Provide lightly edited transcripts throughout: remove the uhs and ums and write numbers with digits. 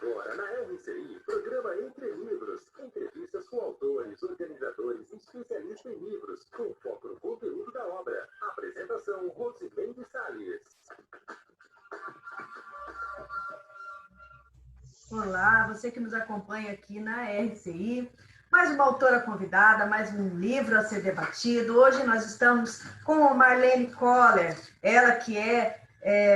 Agora, na RCI, programa Entre Livros. Entrevistas com autores, organizadores e especialistas em livros, com foco no conteúdo da obra. Apresentação, Rosilene Salles. Olá, você que nos acompanha aqui na RCI. Mais uma autora convidada, mais um livro a ser debatido. Hoje nós estamos com Marlene Koller, ela que é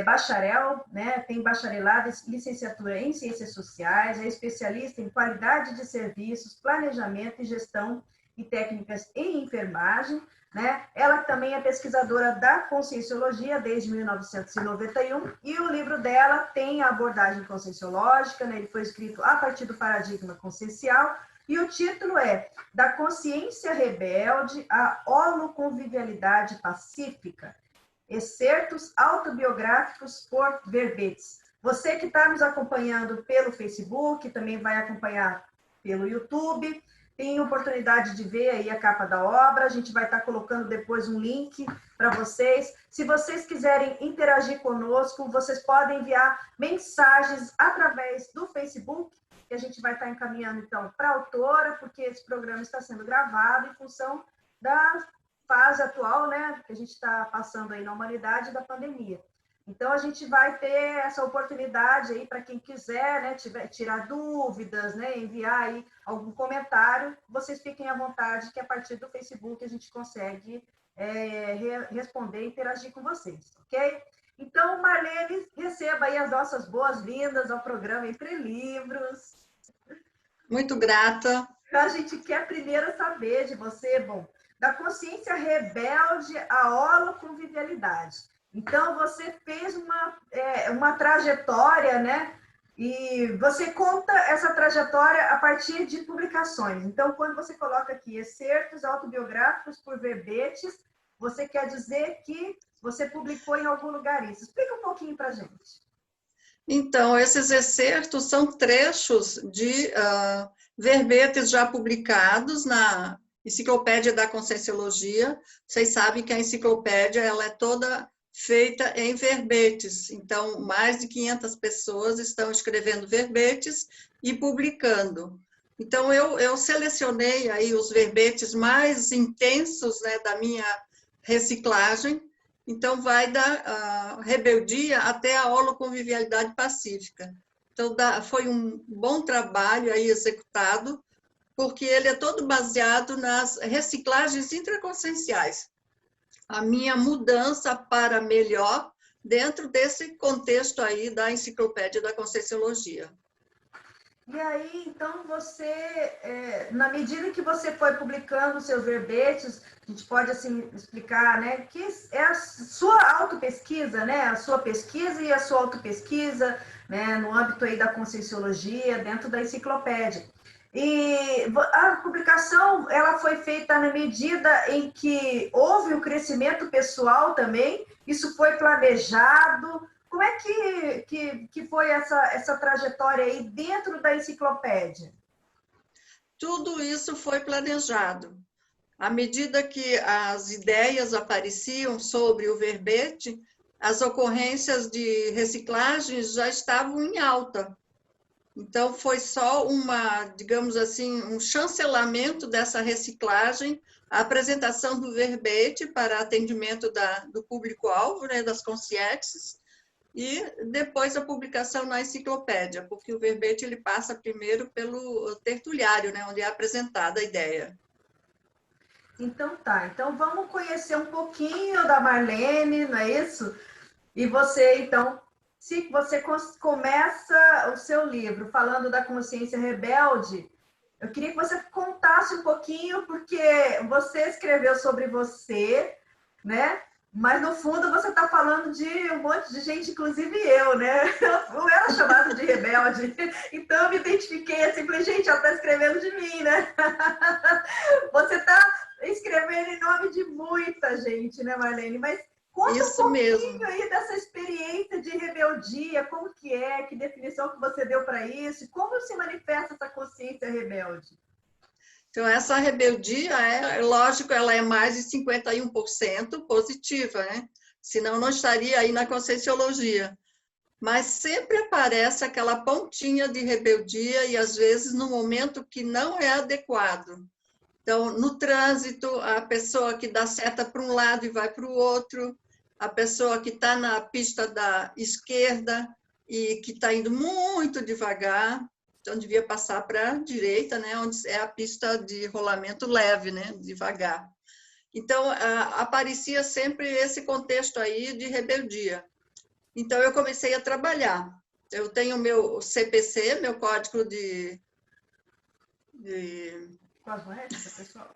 bacharel, né, tem bacharelado e licenciatura em Ciências Sociais, é especialista em qualidade de serviços, planejamento e gestão e técnicas em enfermagem, né? Ela também é pesquisadora da Conscienciologia desde 1991 e o livro dela tem a abordagem conscienciológica, né? Ele foi escrito a partir do paradigma consciencial e o título é Da Consciência Rebelde à Holoconvivialidade Pacífica, excertos autobiográficos por verbetes. Você que está nos acompanhando pelo Facebook, também vai acompanhar pelo YouTube, tem oportunidade de ver aí a capa da obra, a gente vai estar colocando depois um link para vocês. Se vocês quiserem interagir conosco, vocês podem enviar mensagens através do Facebook, que a gente vai estar encaminhando, então, para a autora, porque esse programa está sendo gravado em função da fase atual, né, que a gente está passando aí na humanidade da pandemia. Então, a gente vai ter essa oportunidade aí para quem quiser, né, tirar dúvidas, né, enviar aí algum comentário, vocês fiquem à vontade, que a partir do Facebook a gente consegue responder e interagir com vocês, ok? Então, Marlene, receba aí as nossas boas-vindas ao programa Entre Livros. Muito grata. A gente quer primeiro saber de você, da consciência rebelde à holoconvivialidade. Então, você fez uma trajetória, né? E você conta essa trajetória a partir de publicações. Então, quando você coloca aqui excertos autobiográficos por verbetes, você quer dizer que você publicou em algum lugar isso. Explica um pouquinho para a gente. Então, esses excertos são trechos de verbetes já publicados na Enciclopédia da Conscienciologia. Vocês sabem que a enciclopédia ela é toda feita em verbetes. Então, mais de 500 pessoas estão escrevendo verbetes e publicando. Então, eu selecionei aí os verbetes mais intensos, né, da minha reciclagem. Então, vai da rebeldia até a holoconvivialidade pacífica. Então, foi um bom trabalho aí executado, porque ele é todo baseado nas reciclagens intraconscienciais. A minha mudança para melhor dentro desse contexto aí da Enciclopédia da Conscienciologia. E aí, então, você, na medida que você foi publicando seus verbetes, a gente pode, assim, explicar, né, que é a sua autopesquisa, né, a sua pesquisa e a sua autopesquisa, né, no âmbito aí da Conscienciologia, dentro da enciclopédia. E a publicação, ela foi feita na medida em que houve um crescimento pessoal também, isso foi planejado. Como é que foi essa trajetória aí dentro da enciclopédia? Tudo isso foi planejado. À medida que as ideias apareciam sobre o verbete, as ocorrências de reciclagem já estavam em alta. Então, foi só digamos assim, um chancelamento dessa reciclagem, a apresentação do verbete para atendimento do público-alvo, né, das consciências, e depois a publicação na enciclopédia, porque o verbete ele passa primeiro pelo tertuliário, né, onde é apresentada a ideia. Então tá, então vamos conhecer um pouquinho da Marlene, não é isso? E você, então, se você começa o seu livro falando da consciência rebelde, eu queria que você contasse um pouquinho, porque você escreveu sobre você, né? Mas, no fundo, você está falando de um monte de gente, inclusive eu, né? Eu era chamada de rebelde, então eu me identifiquei assim, falei, gente, ela está escrevendo de mim, né? Você está escrevendo em nome de muita gente, né, Marlene? Mas conta Isso um pouquinho mesmo. Aí dessa experiência de rebeldia, como que é, que definição que você deu para isso, como se manifesta essa consciência rebelde? Então, essa rebeldia, lógico, ela é mais de 51% positiva, né? Senão não estaria aí na Conscienciologia. mas sempre aparece aquela pontinha de rebeldia e, às vezes, no momento que não é adequado. Então, no trânsito, a pessoa que dá seta para um lado e vai para o outro, a pessoa que está na pista da esquerda e que está indo muito devagar, então devia passar para a direita, né, onde é a pista de rolamento leve, né, devagar. Então, aparecia sempre esse contexto aí de rebeldia. Então, eu comecei a trabalhar. Eu tenho meu CPC, meu código de Cosmoética, pessoal?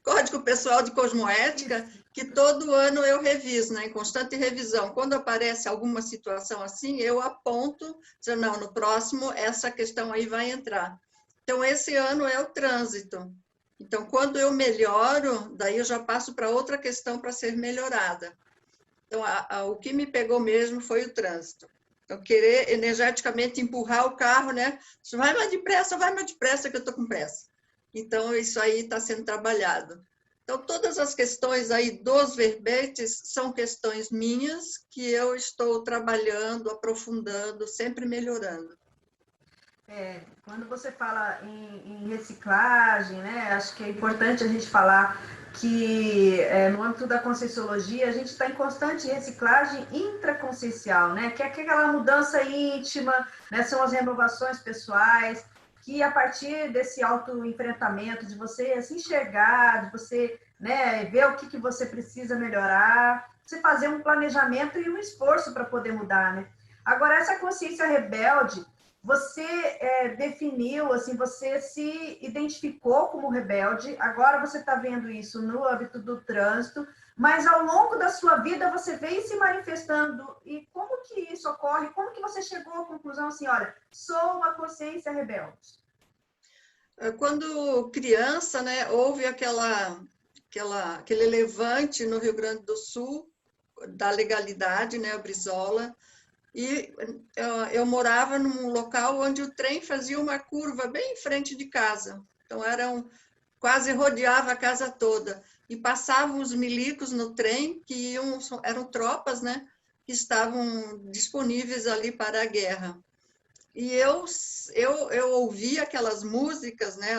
Código pessoal de cosmoética, que todo ano eu reviso, né, em constante revisão. Quando aparece alguma situação assim, eu aponto, dizendo, não, no próximo essa questão aí vai entrar. Então, esse ano é o trânsito. Então, quando eu melhoro, daí eu já passo para outra questão para ser melhorada. Então, o que me pegou mesmo foi o trânsito. Então, querer energeticamente empurrar o carro, né? Vai mais depressa que eu estou com pressa. Então, isso aí está sendo trabalhado. Então, todas as questões aí dos verbetes são questões minhas que eu estou trabalhando, aprofundando, sempre melhorando. Quando você fala em reciclagem, né, acho que é importante a gente falar que no âmbito da Conscienciologia a gente está em constante reciclagem intraconsciencial, né, que é aquela mudança íntima, né, são as renovações pessoais, que a partir desse autoenfrentamento, de você se enxergar, de você, né, ver o que você precisa melhorar, você fazer um planejamento e um esforço para poder mudar, né. Agora, essa consciência rebelde, você definiu, assim, você se identificou como rebelde, agora você está vendo isso no âmbito do trânsito, mas ao longo da sua vida você vem se manifestando. E como que isso ocorre? Como que você chegou à conclusão assim, olha, sou uma consciência rebelde? Quando criança, né, houve aquele levante no Rio Grande do Sul, da legalidade, né, a Brizola, e eu morava num local onde o trem fazia uma curva bem em frente de casa. Então, quase rodeava a casa toda. E passavam os milicos no trem, que eram tropas, né, que estavam disponíveis ali para a guerra. E eu ouvia aquelas músicas, né,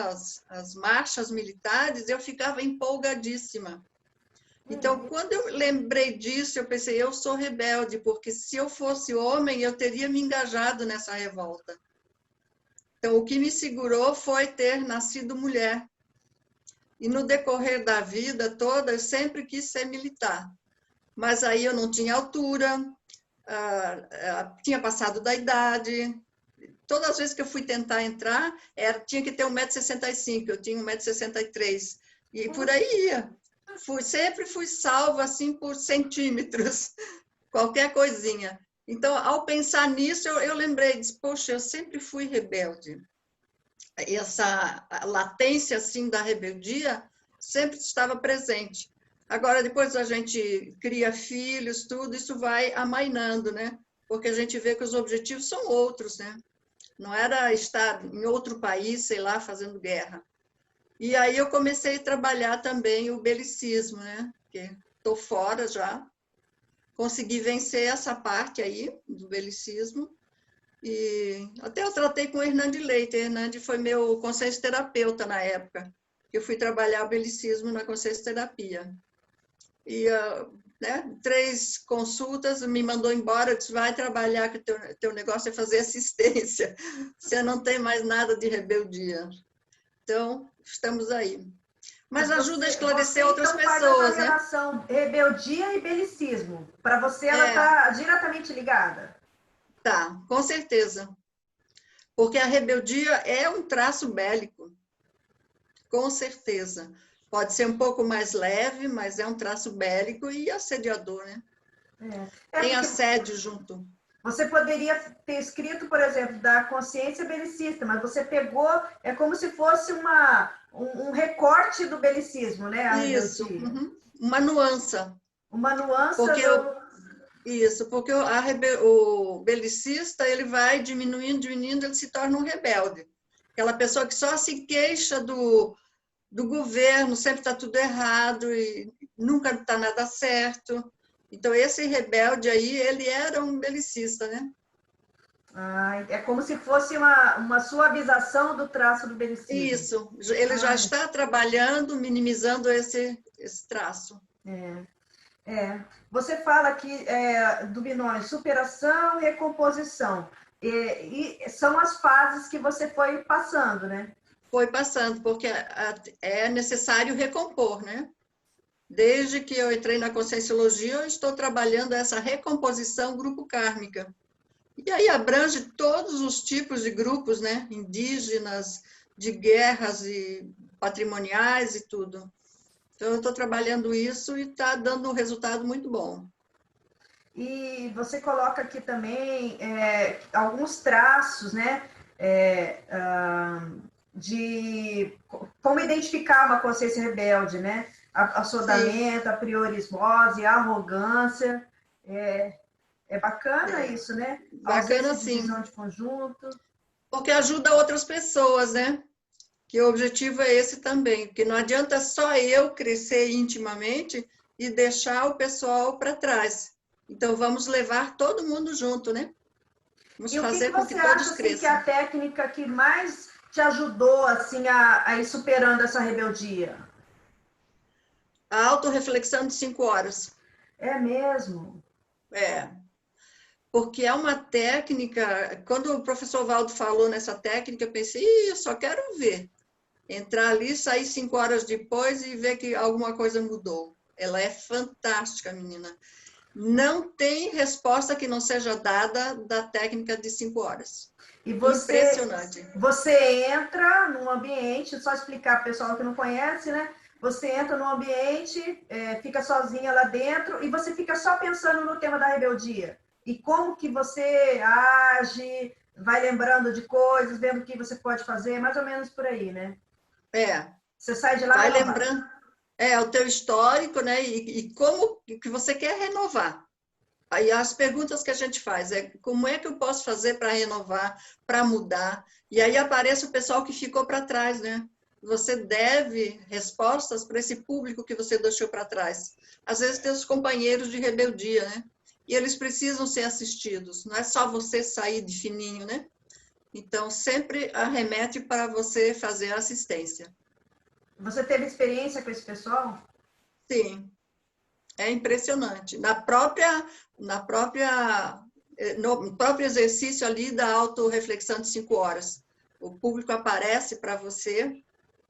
as marchas militares, eu ficava empolgadíssima. Então, quando eu lembrei disso, eu pensei, eu sou rebelde, porque se eu fosse homem, eu teria me engajado nessa revolta. Então, o que me segurou foi ter nascido mulher. E no decorrer da vida toda, eu sempre quis ser militar. Mas aí eu não tinha altura, tinha passado da idade. Todas as vezes que eu fui tentar entrar, tinha que ter 1,65 m, eu tinha 1,63 m. E por aí ia. Sempre fui salva assim por centímetros, qualquer coisinha. Então, ao pensar nisso, eu lembrei, poxa, eu sempre fui rebelde. Essa latência assim da rebeldia sempre estava presente. Agora, depois a gente cria filhos, tudo, isso vai amainando, né? Porque a gente vê que os objetivos são outros, né? Não era estar em outro país, sei lá, fazendo guerra. E aí eu comecei a trabalhar também o belicismo, né? Porque estou fora já. Consegui vencer essa parte aí do belicismo. E até eu tratei com o Hernande Leite. O Hernande foi meu consciência terapeuta na época. Eu fui trabalhar o belicismo na consciência terapia. E, né, 3 consultas, me mandou embora, disse, vai trabalhar, que teu negócio é fazer assistência. Você não tem mais nada de rebeldia. Então, estamos aí. Mas ajuda a esclarecer outras pessoas, né? Relação rebeldia e belicismo. Para você, ela está diretamente ligada? Tá, com certeza. Porque a rebeldia é um traço bélico. Com certeza. Pode ser um pouco mais leve, mas é um traço bélico e assediador, né? Tem assédio junto. Você poderia ter escrito, por exemplo, da consciência belicista, mas você pegou, é como se fosse um recorte do belicismo, né? A isso, uma nuance. Uma nuance Isso, porque o belicista, ele vai diminuindo, ele se torna um rebelde. Aquela pessoa que só se queixa do governo, sempre está tudo errado e nunca está nada certo. Então, esse rebelde aí, ele era um belicista, né? Ah, é como se fosse uma suavização do traço do belicismo. Isso, ele já está trabalhando, minimizando esse traço. Você fala aqui do binômio superação e recomposição. E são as fases que você foi passando, né? Foi passando, porque é necessário recompor, né? Desde que eu entrei na Conscienciologia, eu estou trabalhando essa recomposição grupo kármica. E aí abrange todos os tipos de grupos, né? Indígenas, de guerras e patrimoniais e tudo. Então, eu estou trabalhando isso e está dando um resultado muito bom. E você coloca aqui também alguns traços, né? De como identificar uma consciência rebelde, né? Assodamento, a priorismose, a arrogância. É bacana isso, né? Bacana, sim. Visão de conjunto. Porque ajuda outras pessoas, né? Que o objetivo é esse também, porque não adianta só eu crescer intimamente e deixar o pessoal para trás. Então, vamos levar todo mundo junto, né? Vamos fazer com que todos cresçam. Assim, que é a técnica que mais te ajudou assim, a ir superando essa rebeldia? A autorreflexão de 5 horas. É mesmo? Porque é uma técnica, quando o professor Valdo falou nessa técnica, eu pensei, eu só quero ver. Entrar ali, sair 5 horas depois e ver que alguma coisa mudou. Ela é fantástica, menina. Não tem resposta que não seja dada da técnica de 5 horas. E impressionante. Você entra num ambiente, só explicar para o pessoal que não conhece, né? Você entra num ambiente, fica sozinha lá dentro e você fica só pensando no tema da rebeldia. E como que você age, vai lembrando de coisas, vendo o que você pode fazer, mais ou menos por aí, né? Você sai de lá... Vai lembrando, o teu histórico, né? E como que você quer renovar. Aí as perguntas que a gente faz como é que eu posso fazer para renovar, para mudar? E aí aparece o pessoal que ficou para trás, né? Você deve respostas para esse público que você deixou para trás. Às vezes tem os companheiros de rebeldia, né? E eles precisam ser assistidos. Não é só você sair de fininho, né? Então, sempre arremete para você fazer a assistência. Você teve experiência com esse pessoal? Sim. É impressionante. No próprio exercício ali da autorreflexão de 5 horas. O público aparece para você,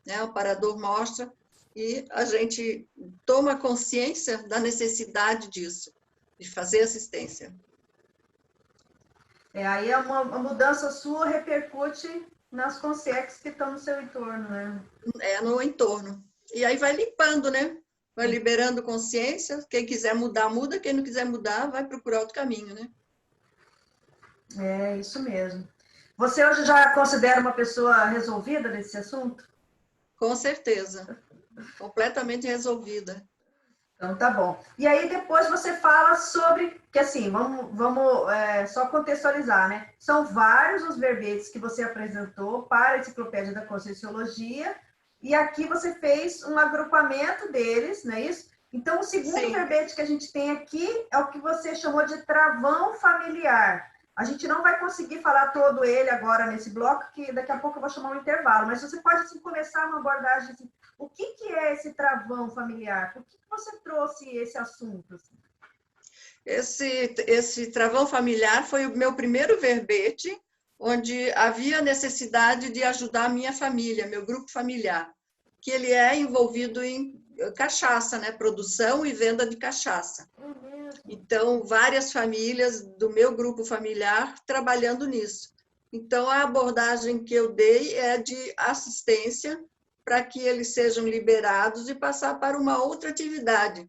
né? O parador mostra, e a gente toma consciência da necessidade disso, de fazer assistência. Aí uma mudança sua repercute nas consciências que estão no seu entorno, né? No entorno. E aí vai limpando, né? Vai liberando consciência. Quem quiser mudar, muda. Quem não quiser mudar, vai procurar outro caminho, né? É isso mesmo. Você hoje já considera uma pessoa resolvida nesse assunto? Com certeza. Completamente resolvida. Então, tá bom. E aí, depois você fala sobre... Que assim, vamos só contextualizar, né? São vários os verbetes que você apresentou para a Enciclopédia da Conscienciologia, e aqui você fez um agrupamento deles, não é isso? Então, o segundo verbete que a gente tem aqui é o que você chamou de travão familiar. A gente não vai conseguir falar todo ele agora nesse bloco, que daqui a pouco eu vou chamar um intervalo, mas você pode assim, começar uma abordagem assim, o que é esse travão familiar? Por que você trouxe esse assunto? Assim? Esse travão familiar foi o meu primeiro verbete, onde havia necessidade de ajudar a minha família, meu grupo familiar, que ele é envolvido em cachaça, né? Produção e venda de cachaça. Então, várias famílias do meu grupo familiar trabalhando nisso. Então, a abordagem que eu dei é de assistência para que eles sejam liberados e passar para uma outra atividade.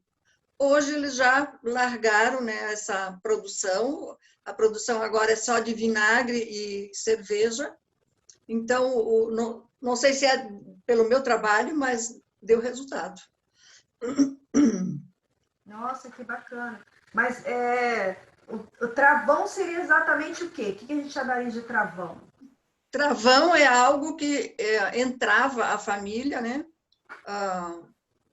Hoje eles já largaram, né, essa produção, a produção agora é só de vinagre e cerveja, então não sei se é pelo meu trabalho, mas deu resultado. Nossa, que bacana. Mas o travão seria exatamente o quê? O que a gente chamaria de travão? Travão é algo que entrava a família, né,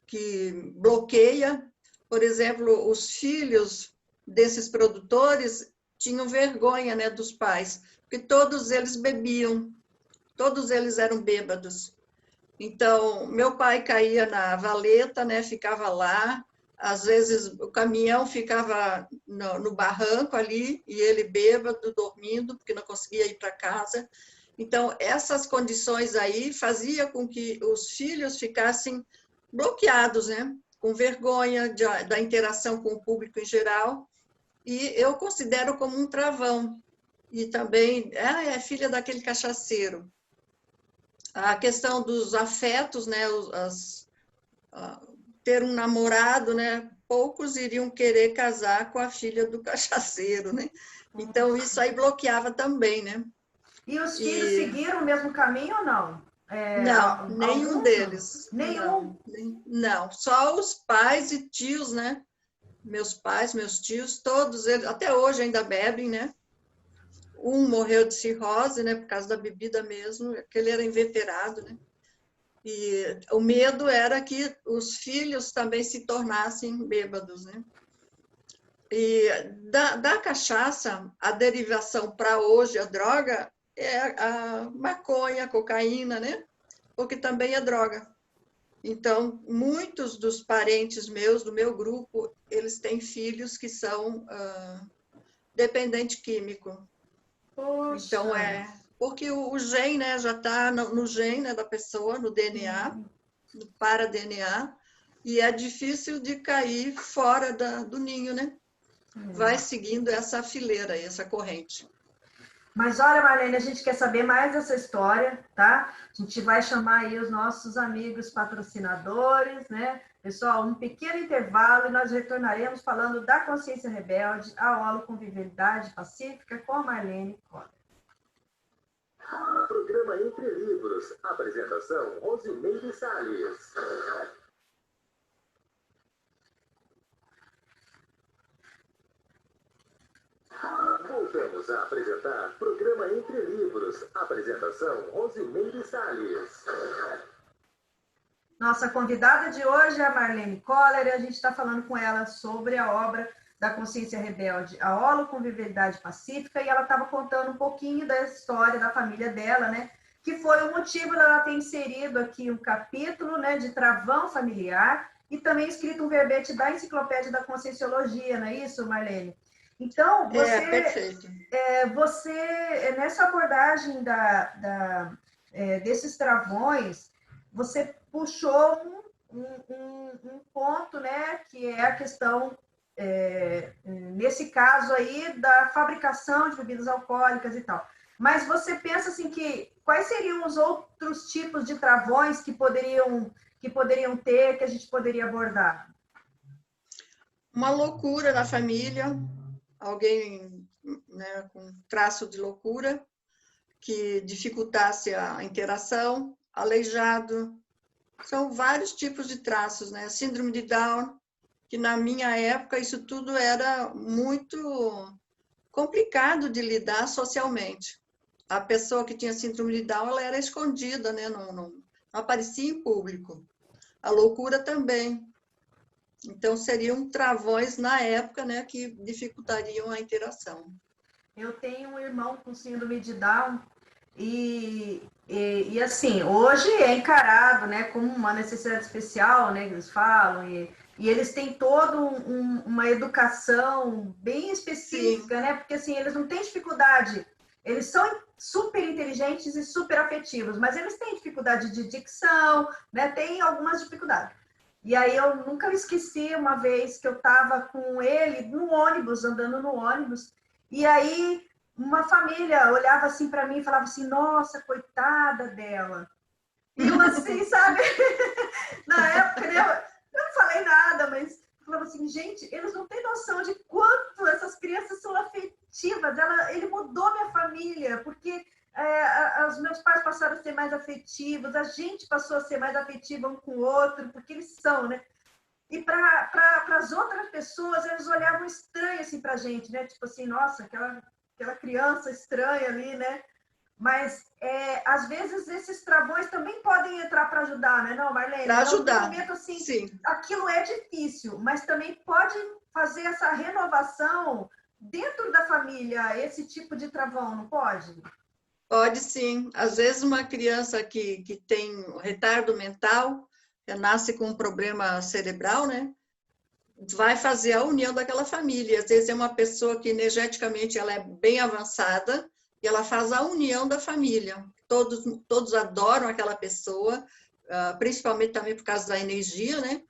que bloqueia, por exemplo, os filhos desses produtores tinham vergonha, né, dos pais, porque todos eles bebiam, todos eles eram bêbados. Então, meu pai caía na valeta, né, ficava lá, às vezes o caminhão ficava no barranco ali, e ele bêbado, dormindo, porque não conseguia ir para casa. Então, essas condições aí fazia com que os filhos ficassem bloqueados, né, com vergonha da interação com o público em geral, e eu considero como um travão. E também, é filha daquele cachaceiro. A questão dos afetos, né, ter um namorado, né, poucos iriam querer casar com a filha do cachaceiro, né? Então, isso aí bloqueava também, né? E os filhos seguiram o mesmo caminho ou não? Não, nenhum deles. Nenhum? Não, só os pais e tios, né? Meus pais, meus tios, todos eles, até hoje ainda bebem, né? Um morreu de cirrose, né, por causa da bebida mesmo, porque ele era inveterado, né? E o medo era que os filhos também se tornassem bêbados, né? E da cachaça, a derivação para hoje, a droga, é a maconha, a cocaína, né? Porque também é droga. Então, muitos dos parentes meus, do meu grupo, eles têm filhos que são dependente químico. Poxa. Então, porque o gene, né, já está no gene, né, da pessoa, no DNA, no para-DNA, e é difícil de cair fora do ninho, né? Vai seguindo essa fileira, essa corrente. Mas olha, Marlene, a gente quer saber mais dessa história, tá? A gente vai chamar aí os nossos amigos patrocinadores, né? Pessoal, um pequeno intervalo e nós retornaremos falando da consciência rebelde, a holoconvivialidade pacífica com a Marlene Coller. Programa Entre Livros. Apresentação, Rosimeire Salles. Voltamos a apresentar Programa Entre Livros. Apresentação, Rosimeire Salles. Nossa convidada de hoje é a Marlene Coller, e a gente está falando com ela sobre a obra da Consciência Rebelde, a holoconvivialidade pacífica, e ela estava contando um pouquinho da história da família dela, né? Que foi o motivo dela ter inserido aqui um capítulo, né, de travão familiar, e também escrito um verbete da Enciclopédia da Conscienciologia, não é isso, Marlene? Então, você nessa abordagem desses travões, você puxou um ponto, né, que é a questão, nesse caso aí, da fabricação de bebidas alcoólicas e tal. Mas você pensa assim que quais seriam os outros tipos de travões que poderiam ter, que a gente poderia abordar? Uma loucura na família, alguém, né, com traço de loucura, que dificultasse a interação, aleijado. São vários tipos de traços, né? Síndrome de Down, que na minha época isso tudo era muito complicado de lidar socialmente. A pessoa que tinha síndrome de Down, ela era escondida, né? Não aparecia em público. A loucura também. Então, seriam travões na época, né, que dificultariam a interação. Eu tenho um irmão com síndrome de Down e assim, hoje é encarado, né, como uma necessidade especial, né, que eles falam, e eles têm toda uma educação bem específica, né, porque assim, eles não têm dificuldade, eles são super inteligentes e super afetivos, mas eles têm dificuldade de dicção, né, tem algumas dificuldades. E aí eu nunca esqueci uma vez que eu estava com ele no ônibus, andando no ônibus, e aí uma família olhava assim para mim e falava assim, nossa, coitada dela. E eu assim, sabe? Na época, eu não falei nada, mas eu falava assim, gente, eles não têm noção de quanto essas crianças são afetivas. Ele mudou minha família, porque os meus pais passaram a ser mais afetivos, a gente passou a ser mais afetiva um com o outro, porque eles são, né? E para as outras pessoas, eles olhavam estranho assim para a gente, né? Tipo assim, nossa, aquela criança estranha ali, né? Mas, às vezes, esses travões também podem entrar para ajudar, né, não, Marlene? Para ajudar, momento, assim, sim. Aquilo é difícil, mas também pode fazer essa renovação dentro da família, esse tipo de travão, não pode? Pode sim. Às vezes uma criança que tem retardo mental, nasce com um problema cerebral, né? Vai fazer a união daquela família. Às vezes é uma pessoa que energeticamente ela é bem avançada e ela faz a união da família. Todos adoram aquela pessoa, principalmente também por causa da energia, né?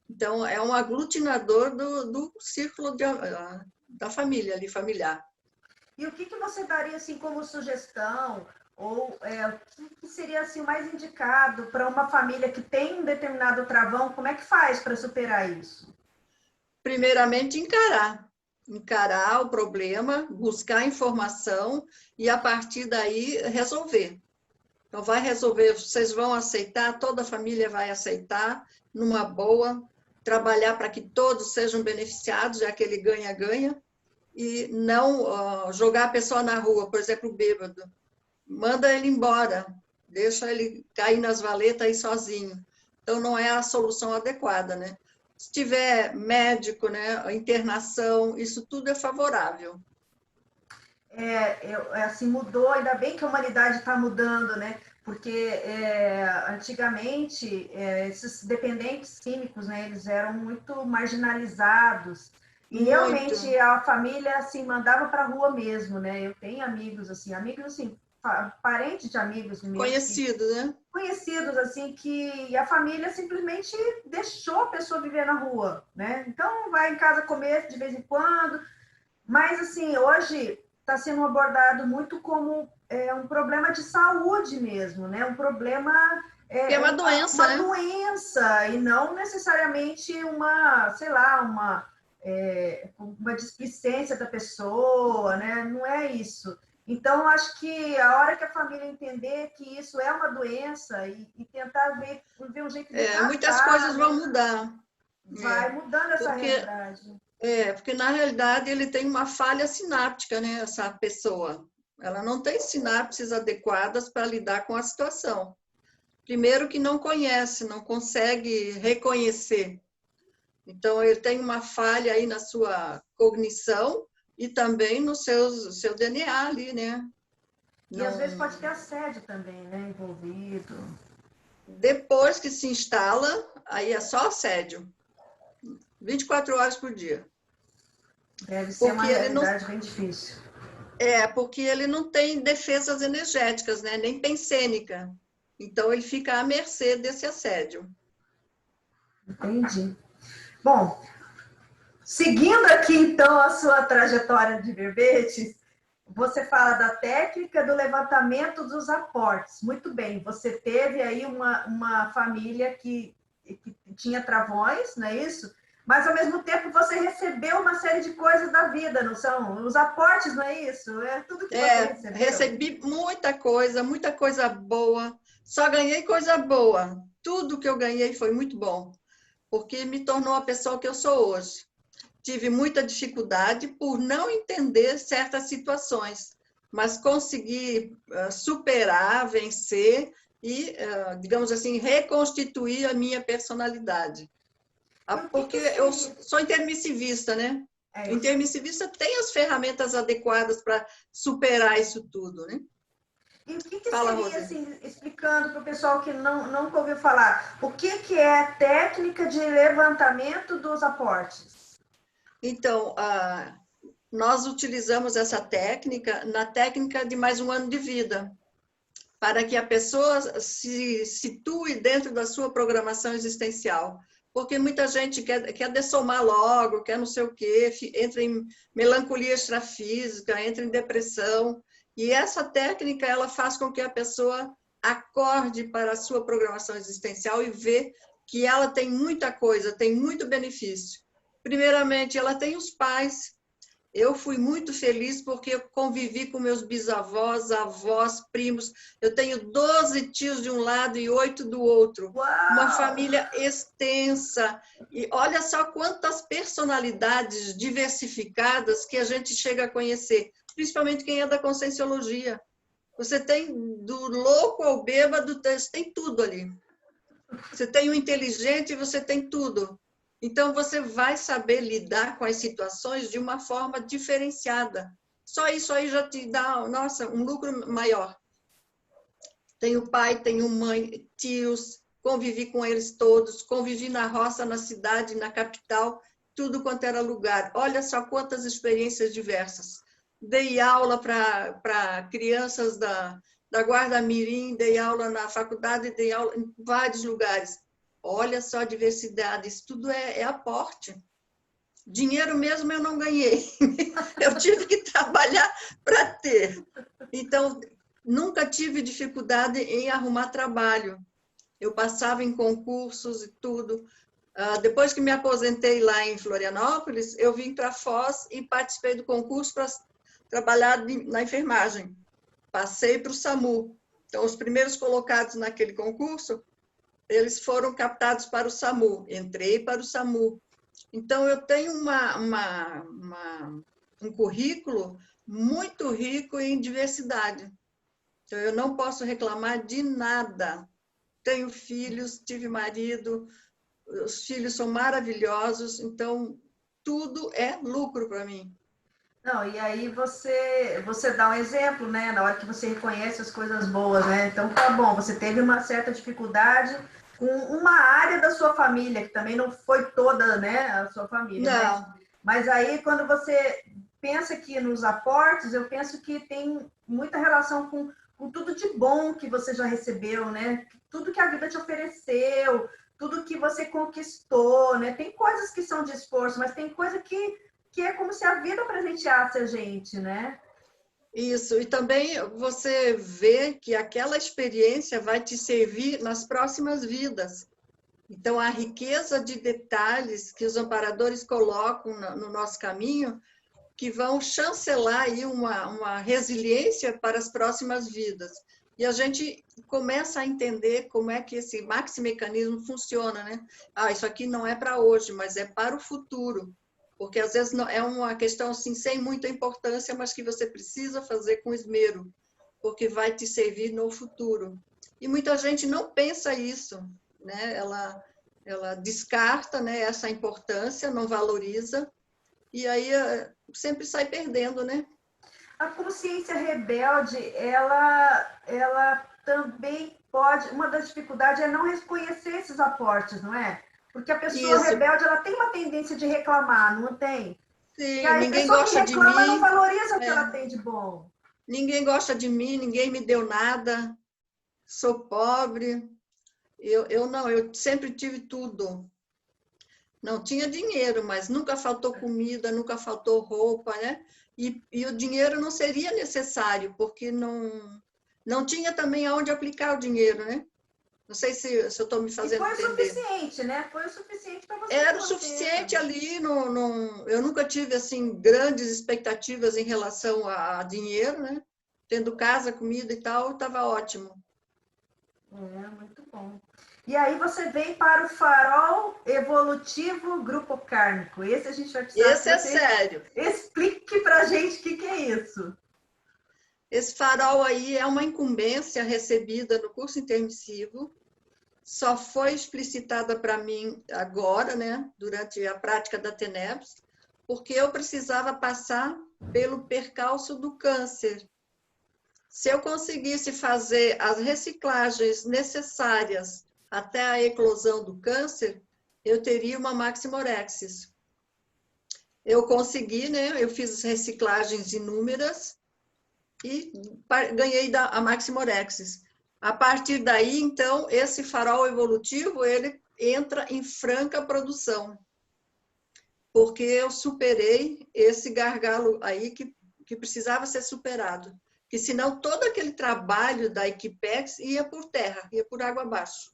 Então, é um aglutinador do círculo da família, ali, familiar. E o que você daria assim como sugestão ou o que seria assim o mais indicado para uma família que tem um determinado travão? Como é que faz para superar isso? Primeiramente, encarar o problema, buscar informação e a partir daí resolver. Então vai resolver, vocês vão aceitar, toda a família vai aceitar numa boa, trabalhar para que todos sejam beneficiados, já que ele ganha-ganha, e não jogar a pessoa na rua, por exemplo, o bêbado. Manda ele embora, deixa ele cair nas valetas aí sozinho. Então, não é a solução adequada, né? Se tiver médico, né, internação, isso tudo é favorável. Assim, mudou, ainda bem que a humanidade está mudando, né? Porque antigamente esses dependentes químicos, né, eles eram muito marginalizados. E Muito. realmente a família assim mandava para a rua mesmo, né? Eu tenho amigos assim, parentes de amigos meus, Conhecido, né? conhecidos assim que a família simplesmente deixou a pessoa viver na rua, né? Então vai em casa comer de vez em quando, mas assim hoje está sendo abordado muito como um problema de saúde mesmo, né? Um problema É uma doença, uma né? doença e não necessariamente uma, sei lá, uma displicência da pessoa, né? Não é isso. Então, acho que a hora que a família entender que isso é uma doença e tentar ver um jeito de tratar, muitas coisas vão mudar. Vai mudando essa realidade. Porque na realidade ele tem uma falha sináptica, né? Essa pessoa. Ela não tem sinapses adequadas para lidar com a situação. Primeiro que não conhece, não consegue reconhecer. Então, ele tem uma falha aí na sua cognição e também no seu DNA ali, né? E às vezes pode ter assédio também, né? Envolvido. Depois que se instala, aí é só assédio. 24 horas por dia. Deve ser uma realidade bem difícil. Porque ele não tem defesas energéticas, né? Nem pensênica. Então, ele fica à mercê desse assédio. Entendi. Bom, seguindo aqui, então, a sua trajetória de verbetes, você fala da técnica do levantamento dos aportes. Muito bem, você teve aí uma família que tinha travões, não é isso? Mas, ao mesmo tempo, você recebeu uma série de coisas da vida, não são? Os aportes, não é isso? É tudo que você recebeu. Recebi muita coisa boa. Só ganhei coisa boa. Tudo que eu ganhei foi muito bom, porque me tornou a pessoa que eu sou hoje. Tive muita dificuldade por não entender certas situações, mas consegui superar, vencer e, digamos assim, reconstituir a minha personalidade. Porque eu sou intermissivista, né? O intermissivista tem as ferramentas adequadas para superar isso tudo, né? E o que seria, assim, explicando para o pessoal que nunca ouviu falar, o que é a técnica de levantamento dos aportes? Então, nós utilizamos essa técnica na técnica de mais um ano de vida, para que a pessoa se situe dentro da sua programação existencial. Porque muita gente quer dessomar logo, quer não sei o quê, entra em melancolia extrafísica, entra em depressão. E essa técnica, ela faz com que a pessoa acorde para a sua programação existencial e vê que ela tem muita coisa, tem muito benefício. Primeiramente, ela tem os pais. Eu fui muito feliz porque eu convivi com meus bisavós, avós, primos. Eu tenho 12 tios de um lado e 8 do outro. Uau! Uma família extensa. E olha só quantas personalidades diversificadas que a gente chega a conhecer, principalmente quem é da Conscienciologia. Você tem do louco ao bêbado, você tem tudo ali. Você tem o inteligente e você tem tudo. Então, você vai saber lidar com as situações de uma forma diferenciada. Só isso aí já te dá, nossa, um lucro maior. Tenho pai, tenho mãe, tios, convivi com eles todos, convivi na roça, na cidade, na capital, tudo quanto era lugar. Olha só quantas experiências diversas. Dei aula para crianças da Guarda Mirim, dei aula na faculdade, dei aula em vários lugares. Olha só a diversidade, isso tudo é aporte. Dinheiro mesmo eu não ganhei. Eu tive que trabalhar para ter. Então, nunca tive dificuldade em arrumar trabalho. Eu passava em concursos e tudo. Depois que me aposentei lá em Florianópolis, eu vim para Foz e participei do concurso para trabalhar na enfermagem. Passei para o SAMU. Então, os primeiros colocados naquele concurso, eles foram captados para o SAMU. Entrei para o SAMU. Então, eu tenho um currículo muito rico em diversidade. Então, eu não posso reclamar de nada. Tenho filhos, tive marido, os filhos são maravilhosos, então tudo é lucro para mim. Não, e aí você dá um exemplo, né? Na hora que você reconhece as coisas boas, né? Então tá bom, você teve uma certa dificuldade com uma área da sua família, que também não foi toda, né, a sua família, Não. Mas aí quando você pensa aqui nos aportes, eu penso que tem muita relação com tudo de bom que você já recebeu, né? Tudo que a vida te ofereceu, tudo que você conquistou, né? Tem coisas que são de esforço, mas tem coisa que é como se a vida presenteasse a gente, né? Isso, e também você vê que aquela experiência vai te servir nas próximas vidas. Então, a riqueza de detalhes que os amparadores colocam no nosso caminho, que vão chancelar aí uma resiliência para as próximas vidas. E a gente começa a entender como é que esse maximecanismo funciona, né? Isso aqui não é para hoje, mas é para o futuro. Porque às vezes é uma questão assim, sem muita importância, mas que você precisa fazer com esmero, porque vai te servir no futuro. E muita gente não pensa isso, né? Ela descarta, né, essa importância, não valoriza, e aí sempre sai perdendo, né? A consciência rebelde, ela também pode... Uma das dificuldades é não reconhecer esses aportes, não é? Porque a pessoa Isso. rebelde, ela tem uma tendência de reclamar, não tem? E Sim, aí a ninguém pessoa que gosta de reclama não mim, valoriza o que ela tem de bom. ninguém gosta de mim, ninguém me deu nada, sou pobre. Eu não, eu sempre tive tudo. Não tinha dinheiro, mas nunca faltou comida, nunca faltou roupa, né? E o dinheiro não seria necessário, porque não tinha também aonde aplicar o dinheiro, né? Não sei se eu estou me E fazendo foi o entender. suficiente, né? Foi o suficiente para você se Era o manter suficiente também. ali, eu nunca tive assim grandes expectativas em relação a dinheiro, né? Tendo casa, comida e tal, estava ótimo. Muito bom. E aí você vem para o farol evolutivo grupo kármico. Esse a gente vai precisar que Esse é você sério. explique para a gente o que é isso. Esse farol aí é uma incumbência recebida no curso intermissivo, só foi explicitada para mim agora, né, durante a prática da TENEPS, porque eu precisava passar pelo percalço do câncer. Se eu conseguisse fazer as reciclagens necessárias até a eclosão do câncer, eu teria uma maximorexis. Eu consegui, né? Eu fiz reciclagens inúmeras e ganhei a maximorexis. A partir daí, então, esse farol evolutivo, ele entra em franca produção, porque eu superei esse gargalo aí que precisava ser superado. Que senão todo aquele trabalho da Equipex ia por terra, ia por água abaixo.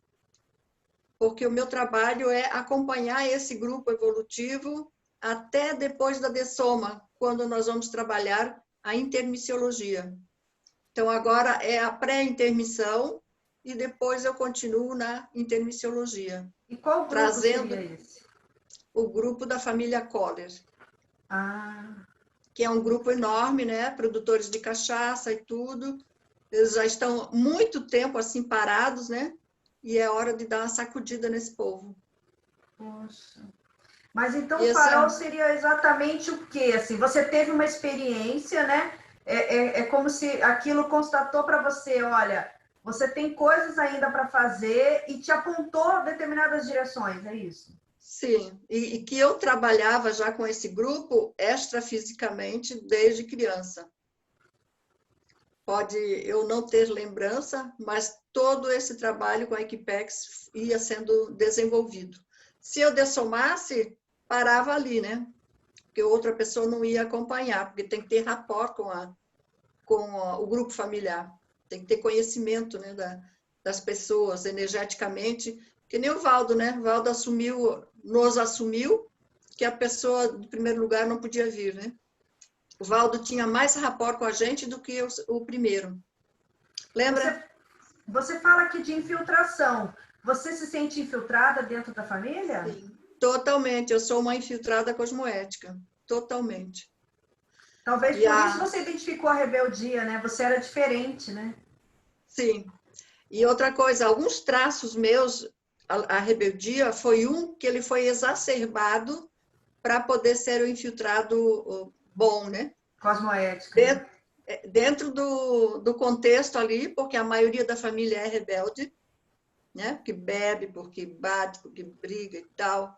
Porque o meu trabalho é acompanhar esse grupo evolutivo até depois da dessoma, quando nós vamos trabalhar a intermissiologia. Então, agora é a pré-intermissão e depois eu continuo na intermissiologia. E qual grupo seria esse? O grupo da família Coller. Ah. Que é um grupo enorme, né? Produtores de cachaça e tudo. Eles já estão muito tempo assim parados, né? E é hora de dar uma sacudida nesse povo. Poxa. Mas então E o farol seria exatamente o quê? Assim, você teve uma experiência, né? É como se aquilo constatou para você, olha, você tem coisas ainda para fazer e te apontou determinadas direções, é isso? Sim, e que eu trabalhava já com esse grupo extrafisicamente desde criança. Pode eu não ter lembrança, mas todo esse trabalho com a Equipex ia sendo desenvolvido. Se eu dessomasse, parava ali, né? Porque outra pessoa não ia acompanhar, porque tem que ter rapport com o grupo familiar, tem que ter conhecimento, né, das pessoas energeticamente, que nem o Valdo, né? O Valdo nos assumiu que a pessoa, de primeiro lugar, não podia vir, né? O Valdo tinha mais rapport com a gente do que o primeiro. Lembra? Você fala aqui de infiltração. Você se sente infiltrada dentro da família? Sim, totalmente. Eu sou uma infiltrada cosmoética. Totalmente. Talvez por isso você identificou a rebeldia, né? Você era diferente, né? Sim. E outra coisa, alguns traços meus, a rebeldia foi que ele foi exacerbado para poder ser o infiltrado bom, né? Cosmoética. Dentro do contexto ali, porque a maioria da família é rebelde, né? Porque bebe, porque bate, porque briga e tal.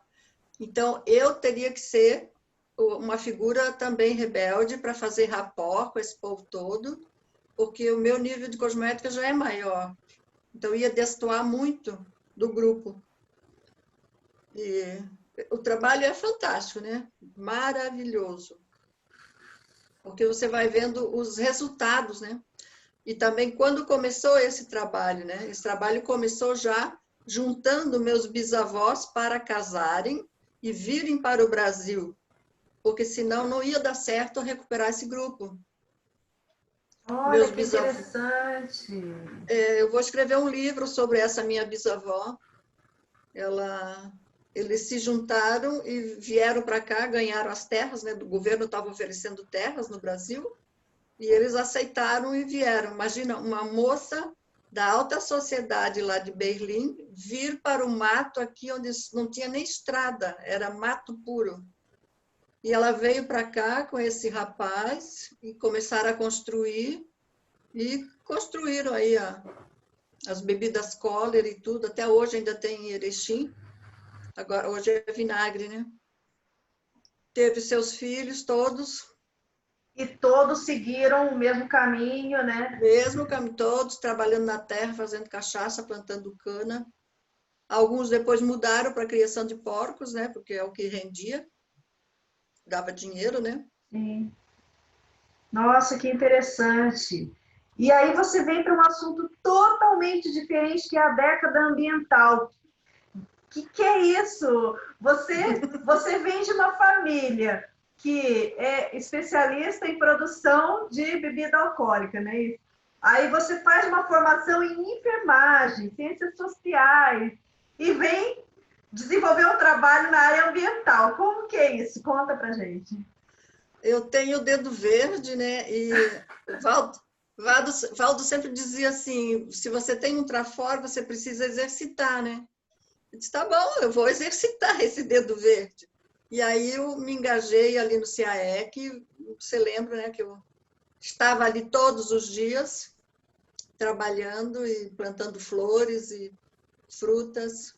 Então, eu teria que ser uma figura também rebelde para fazer rapport com esse povo todo, porque o meu nível de cosmética já é maior. Então, ia destoar muito do grupo. E o trabalho é fantástico, né? Maravilhoso. Porque você vai vendo os resultados, né? E também quando começou esse trabalho, né? Esse trabalho começou já juntando meus bisavós para casarem e virem para o Brasil, porque senão não ia dar certo recuperar esse grupo. Olha Meus que bisavós. interessante. Eu vou escrever um livro sobre essa minha bisavó. Eles se juntaram e vieram para cá, ganharam as terras, né? O governo estava oferecendo terras no Brasil e eles aceitaram e vieram. Imagina, uma moça da alta sociedade lá de Berlim vir para o mato aqui onde não tinha nem estrada, era mato puro. E ela veio para cá com esse rapaz e começaram a construir e construíram aí as bebidas Kohler e tudo. Até hoje ainda tem em Erechim. Agora, hoje é vinagre, né? Teve seus filhos todos. E todos seguiram o mesmo caminho, né? Mesmo todos trabalhando na terra, fazendo cachaça, plantando cana. Alguns depois mudaram para a criação de porcos, né? Porque é o que rendia, dava dinheiro, né? Sim. Nossa, que interessante. E aí você vem para um assunto totalmente diferente, que é a década ambiental. Que é isso? Você vem de uma família que é especialista em produção de bebida alcoólica, né? Aí você faz uma formação em enfermagem, ciências sociais, e vem desenvolver um trabalho na área ambiental. Como que é isso? Conta pra gente. Eu tenho o dedo verde, né? E o Valdo sempre dizia assim, se você tem um trafor, você precisa exercitar, né? Eu disse, tá bom, eu vou exercitar esse dedo verde. E aí eu me engajei ali no CAEC, você lembra, né, que eu estava ali todos os dias, trabalhando e plantando flores e frutas.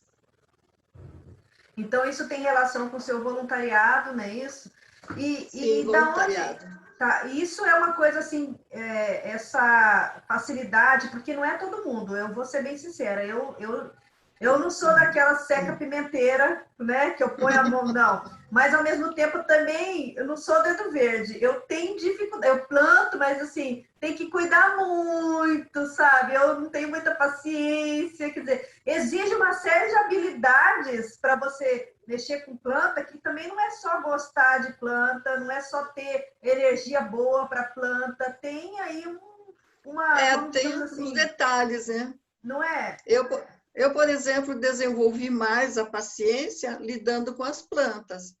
Então, isso tem relação com o seu voluntariado, não é isso? Sim, E da onde... voluntariado. Tá, isso é uma coisa assim, essa facilidade, porque não é todo mundo, eu vou ser bem sincera, eu não sou daquela seca pimenteira, né, que eu ponho a mão, não. Mas, ao mesmo tempo, também, eu não sou dedo verde. Eu tenho dificuldade, eu planto, mas, assim, tem que cuidar muito, sabe? Eu não tenho muita paciência, quer dizer, exige uma série de habilidades para você mexer com planta, que também não é só gostar de planta, não é só ter energia boa para planta, tem aí vamos Tem dizer uns assim, detalhes, né? não é? Eu, por exemplo, desenvolvi mais a paciência lidando com as plantas,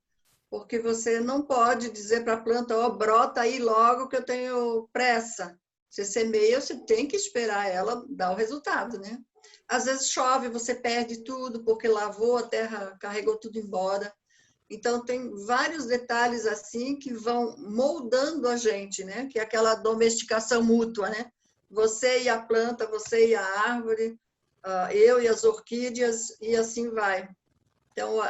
porque você não pode dizer para a planta, ó, brota aí logo que eu tenho pressa. Você semeia, você tem que esperar ela dar o resultado, né? Às vezes chove, você perde tudo, porque lavou, a terra carregou tudo embora. Então, tem vários detalhes assim que vão moldando a gente, né? Que é aquela domesticação mútua, né? Você e a planta, você e a árvore, eu e as orquídeas, e assim vai. Então,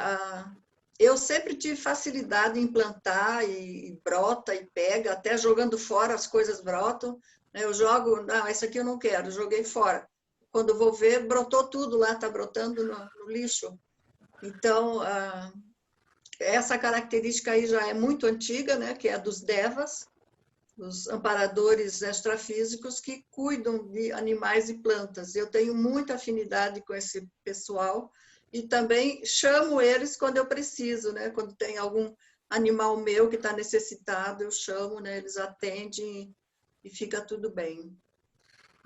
eu sempre tive facilidade em plantar, e brota, e pega, até jogando fora as coisas brotam. Eu jogo, não, esse aqui eu não quero, joguei fora. Quando eu vou ver, brotou tudo lá, está brotando no lixo. Então, essa característica aí já é muito antiga, né, que é a dos devas, os amparadores extrafísicos que cuidam de animais e plantas. Eu tenho muita afinidade com esse pessoal e também chamo eles quando eu preciso, né, quando tem algum animal meu que está necessitado, eu chamo, né, eles atendem e fica tudo bem.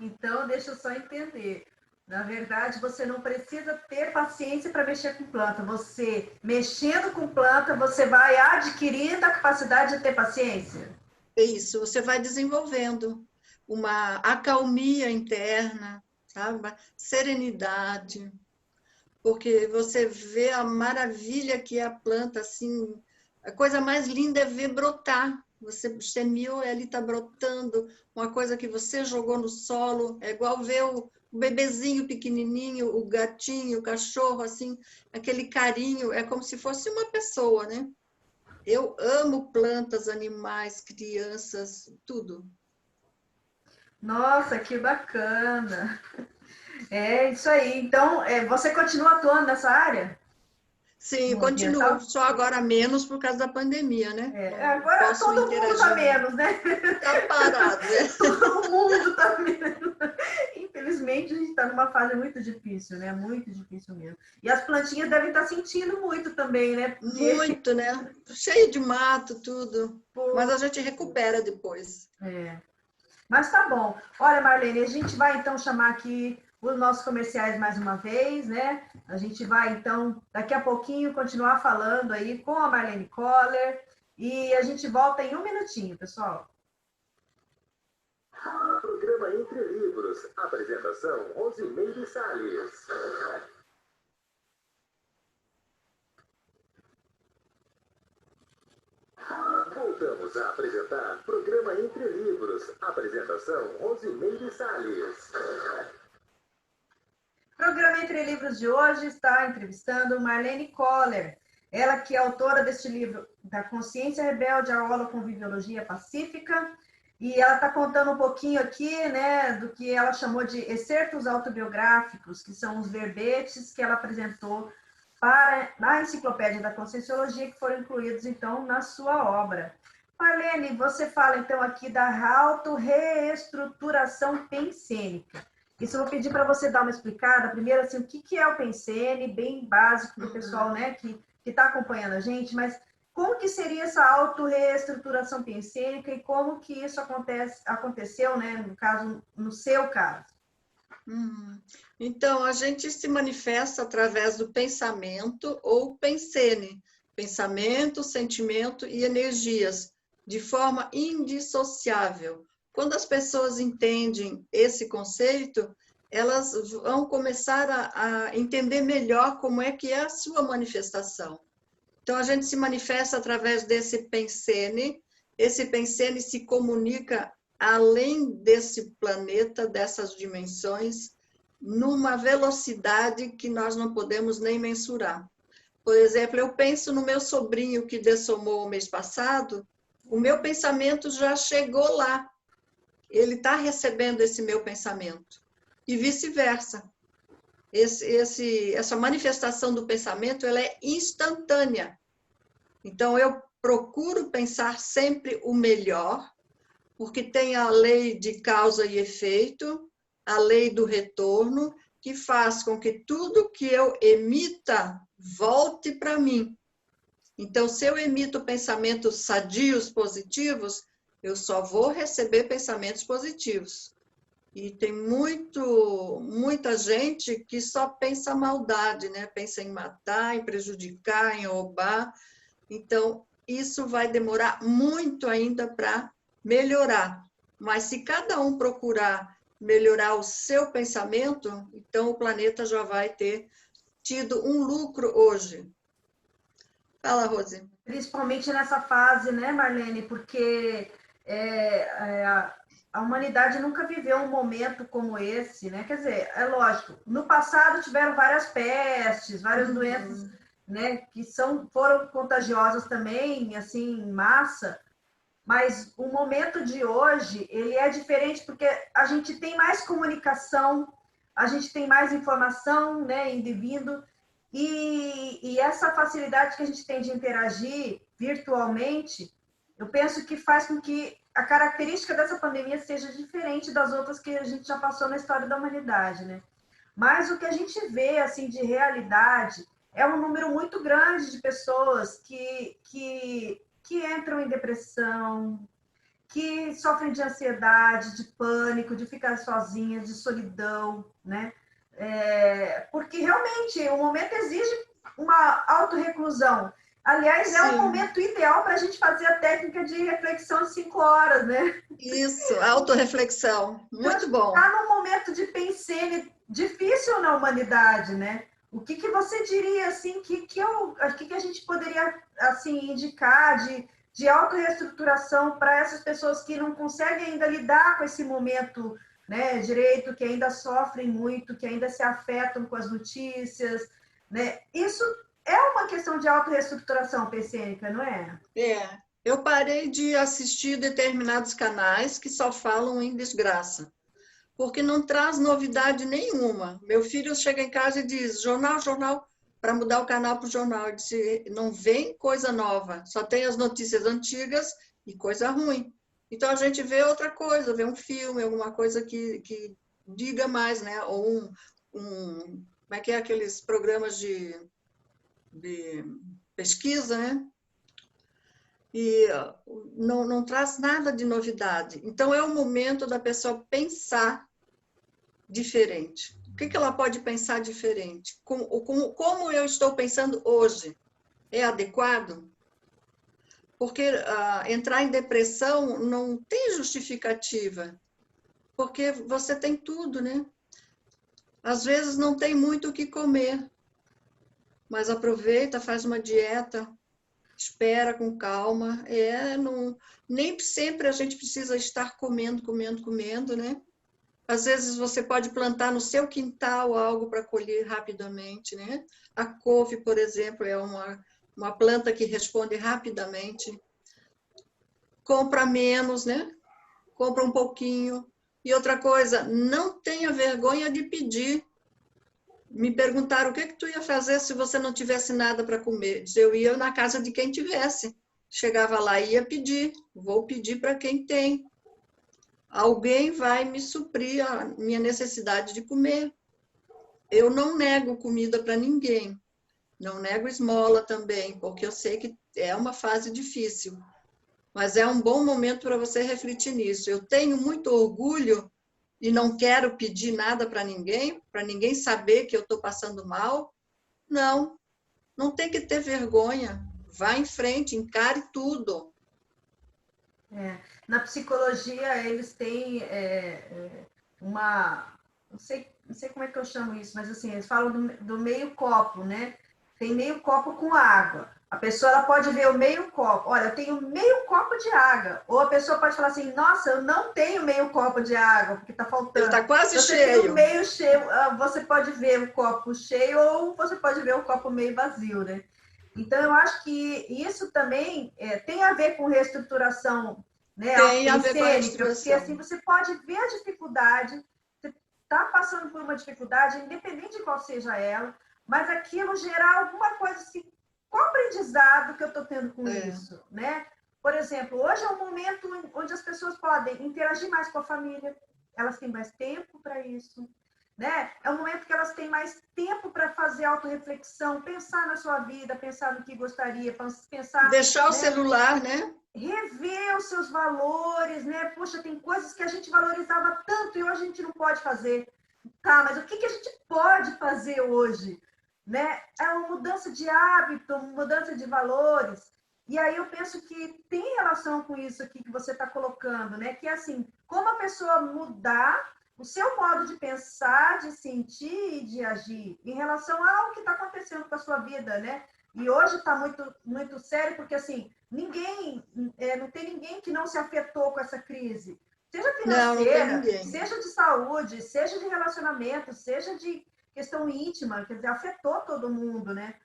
Então, deixa eu só entender. Na verdade, você não precisa ter paciência para mexer com planta. Você, mexendo com planta, você vai adquirindo a capacidade de ter paciência. É isso, você vai desenvolvendo uma acalmia interna, sabe? Uma serenidade, porque você vê a maravilha que é a planta, assim, a coisa mais linda é ver brotar. Você semeou, ele está brotando, uma coisa que você jogou no solo, é igual ver o bebezinho pequenininho, o gatinho, o cachorro, assim, aquele carinho, é como se fosse uma pessoa, né? Eu amo plantas, animais, crianças, tudo. Nossa, que bacana. É isso aí. Então, você continua atuando nessa área? Sim, No continuo, ambiental? só agora menos por causa da pandemia, né? Não Agora posso todo mundo está interagir muito. menos, né? Tá parado, né? Todo mundo está menos. Infelizmente, a gente está numa fase muito difícil, né? Muito difícil mesmo. E as plantinhas devem estar sentindo muito também, né? Porque Muito, né? Cheio de mato, tudo. Mas por... a gente recupera depois. Mas tá bom. Olha, Marlene, a gente vai então chamar aqui os nossos comerciais mais uma vez, né? A gente vai então, daqui a pouquinho, continuar falando aí com a Marlene Koller e a gente volta em um minutinho, pessoal. Programa Entre Livros. Apresentação, Rosimeire Salles. Voltamos a apresentar Programa Entre Livros. Apresentação, Rosimeire Salles. Programa Entre Livros de hoje está entrevistando Marlene Koller. Ela que é autora deste livro, Da Consciência Rebelde à Holoconviviologia Pacífica. E ela está contando um pouquinho aqui, né, do que ela chamou de excertos autobiográficos, que são os verbetes que ela apresentou na Enciclopédia da Conscienciologia, que foram incluídos, então, na sua obra. Marlene, você fala, então, aqui da autorreestruturação pensênica. Isso eu vou pedir para você dar uma explicada. Primeiro, assim, o que é o pensene, bem básico para o pessoal, né, que está acompanhando a gente, mas como que seria essa autorreestruturação pensênica e como que isso aconteceu, né, no seu caso? Então, a gente se manifesta através do pensamento ou pensene, pensamento, sentimento e energias, de forma indissociável. Quando as pessoas entendem esse conceito, elas vão começar a entender melhor como é que é a sua manifestação. Então, a gente se manifesta através desse pensene, esse pensene se comunica além desse planeta, dessas dimensões, numa velocidade que nós não podemos nem mensurar. Por exemplo, eu penso no meu sobrinho que dessomou o mês passado, o meu pensamento já chegou lá. Ele está recebendo esse meu pensamento. E vice-versa. Essa manifestação do pensamento, ela é instantânea. Então, eu procuro pensar sempre o melhor, porque tem a lei de causa e efeito, a lei do retorno, que faz com que tudo que eu emita volte para mim. Então, se eu emito pensamentos sadios, positivos, eu só vou receber pensamentos positivos. E tem muita gente que só pensa maldade, né? Pensa em matar, em prejudicar, em roubar. Então, isso vai demorar muito ainda para melhorar. Mas se cada um procurar melhorar o seu pensamento, então o planeta já vai ter tido um lucro hoje. Fala, Rose. Principalmente nessa fase, né, Marlene? Porque a humanidade nunca viveu um momento como esse, né? Quer dizer, é lógico, no passado tiveram várias pestes, várias doenças, né, que foram contagiosas também, assim, em massa, mas o momento de hoje, ele é diferente porque a gente tem mais comunicação, a gente tem mais informação, né, indo e vindo, e essa facilidade que a gente tem de interagir virtualmente, eu penso que faz com que a característica dessa pandemia seja diferente das outras que a gente já passou na história da humanidade, né? Mas o que a gente vê, assim, de realidade é um número muito grande de pessoas que entram em depressão, que sofrem de ansiedade, de pânico, de ficar sozinhas, de solidão, né? Porque realmente o momento exige uma autorreclusão. Aliás, é um momento ideal para a gente fazer a técnica de reflexão de 5 horas, né? Isso, autorreflexão. Muito bom. Está num momento de pensene difícil na humanidade, né? O que você diria, assim, que a gente poderia, assim, indicar de autorreestruturação para essas pessoas que não conseguem ainda lidar com esse momento, né, direito, que ainda sofrem muito, que ainda se afetam com as notícias, né? Isso é uma questão de autorreestruturação pensênica, não é? Eu parei de assistir determinados canais que só falam em desgraça, porque não traz novidade nenhuma. Meu filho chega em casa e diz, jornal, para mudar o canal para o jornal. Eu disse, não vem coisa nova, só tem as notícias antigas e coisa ruim. Então, a gente vê outra coisa, vê um filme, alguma coisa que diga mais, né? Ou como é que é aqueles programas de pesquisa, né? E não traz nada de novidade. Então, é o momento da pessoa pensar diferente. O que ela pode pensar diferente? Como eu estou pensando hoje? É adequado? Porque entrar em depressão não tem justificativa, porque você tem tudo, né? Às vezes não tem muito o que comer, mas aproveita, faz uma dieta, espera com calma. Nem sempre a gente precisa estar comendo, né? Às vezes você pode plantar no seu quintal algo para colher rapidamente, né? A couve, por exemplo, é uma planta que responde rapidamente. Compra menos, né? Compra um pouquinho. E outra coisa, não tenha vergonha de pedir. Me perguntaram o que tu ia fazer se você não tivesse nada para comer. Eu ia na casa de quem tivesse. Chegava lá e ia pedir. Vou pedir para quem tem. Alguém vai me suprir a minha necessidade de comer. Eu não nego comida para ninguém. Não nego esmola também, porque eu sei que é uma fase difícil. Mas é um bom momento para você refletir nisso. Eu tenho muito orgulho e não quero pedir nada para ninguém saber que eu estou passando mal. Não, não tem que ter vergonha. Vá em frente, encare tudo. Na psicologia, eles têm uma... Não sei como é que eu chamo isso, mas assim, eles falam do meio copo, né? Tem meio copo com água. A pessoa ela pode ver o meio copo. Olha, eu tenho meio copo de água. Ou a pessoa pode falar assim, nossa, eu não tenho meio copo de água, porque está faltando. Está quase você cheio. Tem o meio cheio. Você pode ver o copo cheio ou você pode ver o copo meio vazio, né? Então, eu acho que isso também tem a ver com reestruturação, né? Tem a ver com a reestruturação. Porque assim, você pode ver a dificuldade, você está passando por uma dificuldade, independente de qual seja ela, mas aquilo gerar alguma coisa assim, qual aprendizado que eu estou tendo com isso, né? Por exemplo, hoje é um momento onde as pessoas podem interagir mais com a família, elas têm mais tempo para isso, né? É um momento que elas têm mais tempo para fazer autorreflexão, pensar na sua vida, pensar no que gostaria, pensar... Deixar o celular, né? Rever os seus valores, né? Poxa, tem coisas que a gente valorizava tanto e hoje a gente não pode fazer. Tá, mas o que a gente pode fazer hoje? Né? É uma mudança de hábito, uma mudança de valores. E aí eu penso que tem relação com isso aqui que você está colocando, né? Que é assim, como a pessoa mudar o seu modo de pensar, de sentir e de agir em relação ao que está acontecendo com a sua vida, né? E hoje está muito, muito sério, porque assim, não tem ninguém que não se afetou com essa crise. Seja Não tem financeira, ninguém. seja de saúde, seja de relacionamento, seja de questão íntima, quer dizer, afetou todo mundo, né?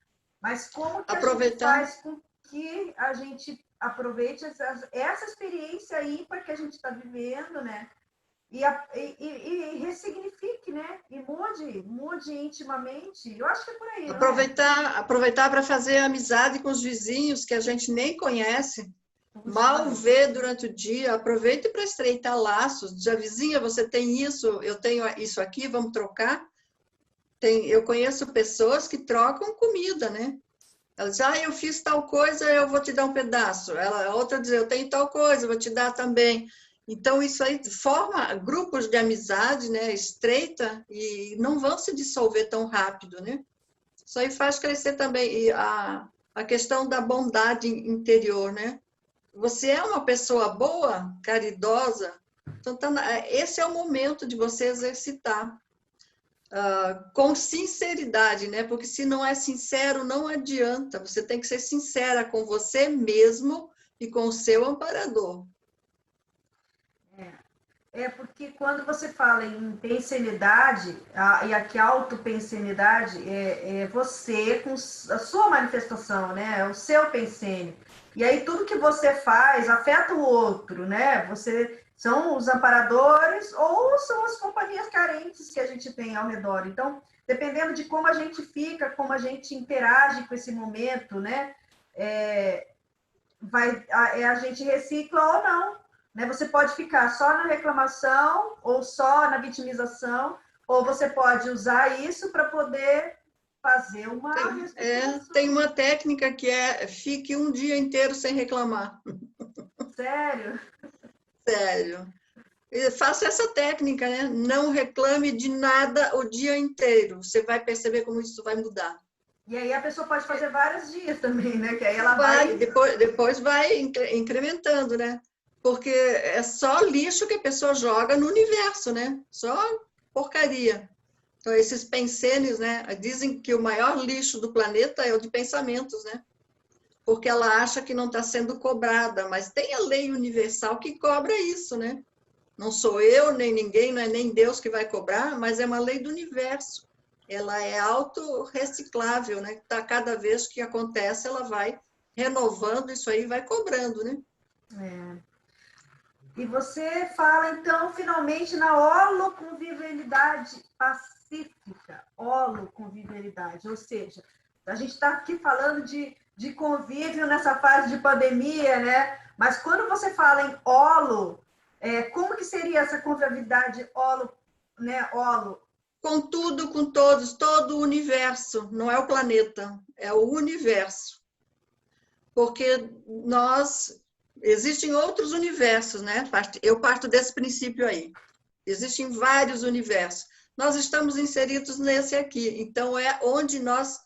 Mas como que a gente faz com que a gente aproveite essa experiência ímpar que a gente está vivendo, né? E ressignifique, né? E mude intimamente. Eu acho que é por aí, não é? Aproveitar para fazer amizade com os vizinhos que a gente nem conhece, mal vê durante o dia, aproveite para estreitar laços. Diz a vizinha, você tem isso, eu tenho isso aqui, vamos trocar? Eu conheço pessoas que trocam comida, né? Ela diz, eu fiz tal coisa, eu vou te dar um pedaço. A outra diz, eu tenho tal coisa, eu vou te dar também. Então, isso aí forma grupos de amizade, né, estreita, e não vão se dissolver tão rápido, né? Isso aí faz crescer também a questão da bondade interior, né? Você é uma pessoa boa, caridosa, então esse é o momento de você exercitar. Com sinceridade, né? Porque se não é sincero, não adianta. Você tem que ser sincera com você mesmo e com o seu amparador. Porque quando você fala em pensenidade, e aqui autopensenidade, é você com a sua manifestação, né? É o seu pensene. E aí tudo que você faz afeta o outro, né? São os amparadores ou são as companhias carentes que a gente tem ao redor. Então, dependendo de como a gente fica, como a gente interage com esse momento, né? A gente recicla ou não. Né? Você pode ficar só na reclamação ou só na vitimização, ou você pode usar isso para poder fazer uma reestruturação. Tem uma técnica que fique um dia inteiro sem reclamar. Sério? Sério. Faça essa técnica, né? Não reclame de nada o dia inteiro. Você vai perceber como isso vai mudar. E aí a pessoa pode fazer vários dias também, né? Que aí ela vai... Depois vai incrementando, né? Porque é só lixo que a pessoa joga no universo, né? Só porcaria. Então, esses pensenes, né? Dizem que o maior lixo do planeta é o de pensamentos, né? Porque ela acha que não está sendo cobrada, mas tem a lei universal que cobra isso, né? Não sou eu, nem ninguém, não é nem Deus que vai cobrar, mas é uma lei do universo. Ela é autorreciclável, né? Cada vez que acontece, ela vai renovando isso aí, vai cobrando, né? E você fala, então, finalmente, na holoconvivialidade pacífica. Holoconvivialidade, ou seja, a gente está aqui falando de convívio nessa fase de pandemia, né? Mas quando você fala em holo, como que seria essa convivialidade holo, né? Holo? Com tudo, com todos, todo o universo, não é o planeta, é o universo. Porque existem outros universos, né? Eu parto desse princípio aí. Existem vários universos. Nós estamos inseridos nesse aqui. Então, é onde nós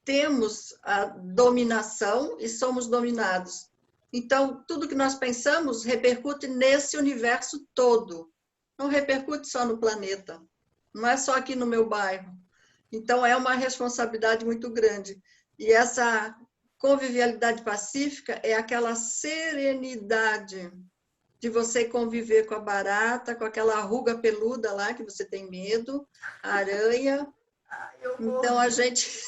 temos a dominação e somos dominados. Então, tudo que nós pensamos repercute nesse universo todo. Não repercute só no planeta. Não é só aqui no meu bairro. Então, é uma responsabilidade muito grande. E essa convivialidade pacífica é aquela serenidade de você conviver com a barata, com aquela ruga peluda lá que você tem medo, a aranha. Então a gente